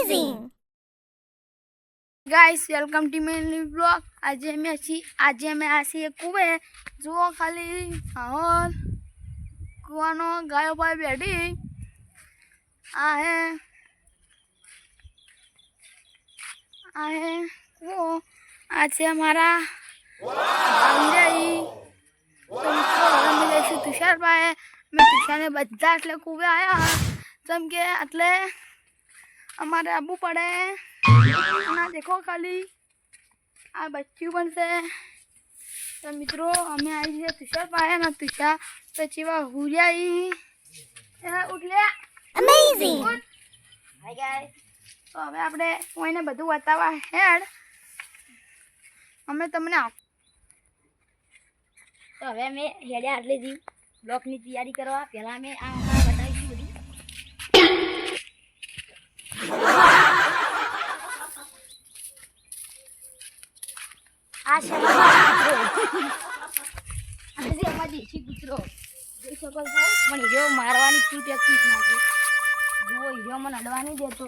Amazing! Guys welcome to my new blog. आज मैं आसी कुए जो खाली माहौल कुआनो गायो पर बैठी आहे वो आज से हमारा तुषार भाई मैं तुषार ने बच्चा એટલે કુવે આયા જેમ કે એટલે અમારે આબુ પડે ના देखो खाली आ बच्चू पण से तो मित्रों हमें आई है तुषार पाया ना तुषार तो चिवा हुरियाई उठ ले Amazing! हाय गाइस तो હવે આપણે કોઈને બધું બતાવવા હેડ અમે તમને તો હવે અમે હેડ્યા આટલે દી બ્લોકની તૈયારી કરવા પહેલા અમે આ બતાવીશું બધી આ છે અમારા દેશી કૂતરો જોઈ શકો છો પણ હીરો મારવાની શું પ્રેક્ટિસ નાખે જુઓ હીરો મને અડવા નહીં દેતો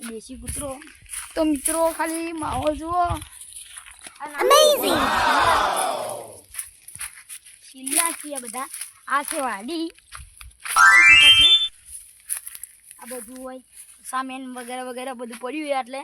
દેશી કૂતરો તો મિત્રો ખાલી માહોલ જુઓ Amazing! શિલ્લા છે બધા આ છે વાડી આ બધું હોય સામેન વગેરે વગેરે બધું પડ્યું હોય એટલે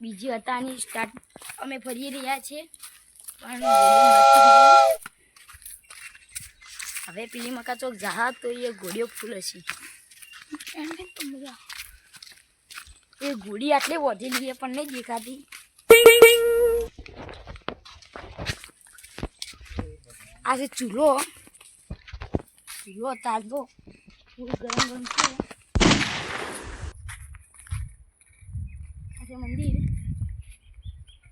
બીજી હતાની સ્ટાર્ટ અમે ફરી રહ્યા છીએ પણ હવે પેલી મકા ચોક જહા તો એ ઘોડીઓ ફૂલ હશે એ ઘોડી આટલે વધેલી પણ નહીં દેખાતી આ છે ચૂલો તાજો ફૂલ ગરમ ગરમ છે આ છે મંદિર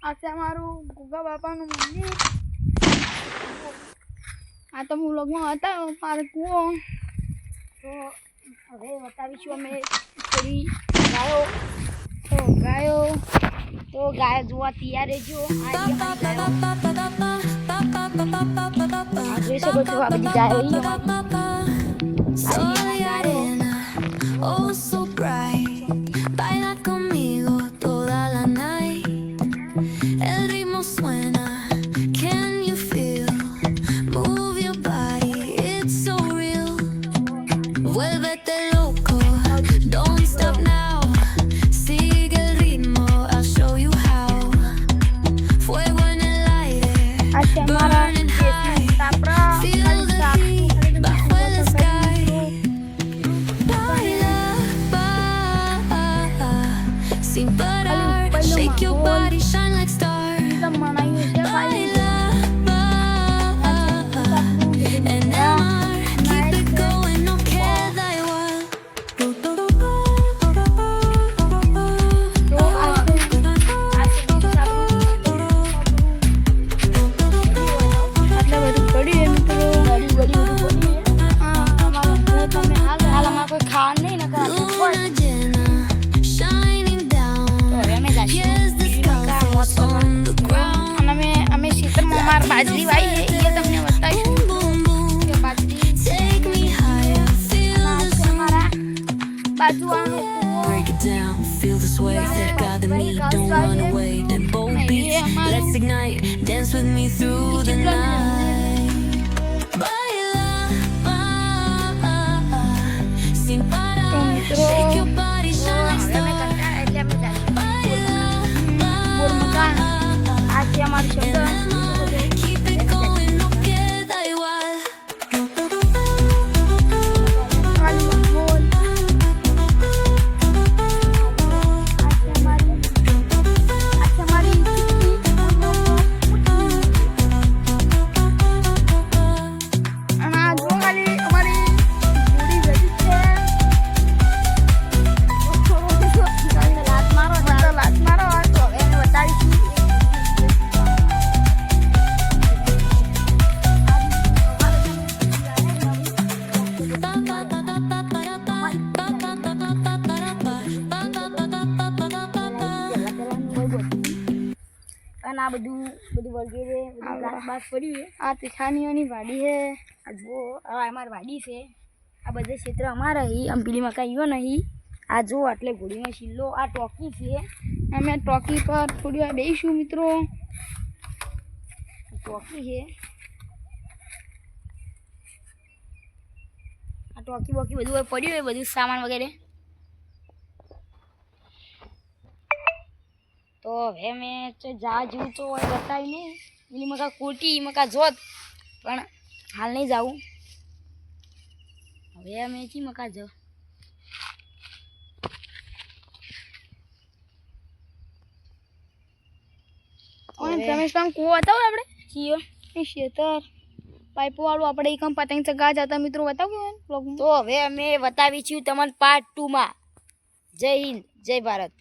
આ છે અમારું ગુગા બાપાનું મંદિર આ તો હું વ્લોગમાં હતા મારે કૂવો તો હવે બતાવીશું અમે થોડી ગાયો જોવા તૈયાર રહેજો જોઈ શકો છો આ બધી ગાયો Shake your body, shine like stars. And keep it going, no care thy what. Shining down. Here's the sky on the ground. અમે ક્ષેત્રમાં અમાર બાજરી વાઈ છે એ તમને બતાવીશું કે બાજરી Take me higher, feel the અમારા બાજુ આનો break it down, feel this wave that gathered me. Don't run away, then bold beats. Let's ignite, dance with me through the night. Baila, sin parar, shake your body, shine like stars. આ છે અમારું શબ્દ Keep it going, no care thy what. આ બધું વગેરે બધું ઘાસ બાસ પડ્યું છે. આ તીખાનીઓની વાડી છે. આ જો આ અમારી વાડી છે. આ બધા ક્ષેત્ર અમારા અહીં આમ પેલી મકાઈઓ નહીં. આ જો એટલે ઘોડીનો શિલ્લો. આ ટોકી છે. અમે ટોકી પર થોડી વાર બેસીશું મિત્રો. ટોકી છે. આ ટોકી બોકી બધું હવે પડ્યું હોય બધું સામાન વગેરે. તો હવે મેં જા જેવું તો બતાવી નહીં. પેલી મકા કોટી મકા જોત પણ હાલ નહીં જાઉં. હવે અમે ચી મકા જાઉં. અને રમેશભાઈ કૂવો બતાવો આપણે ચીયો એ ખેતર પાઇપો વાળું આપણે એકમ પતંગ ચગા જતા મિત્રો બતાવ્યું બ્લોગમાં. તો હવે અમે બતાવી છીએ તમને પાર્ટ 2 માં. જય હિન્દ જય ભારત.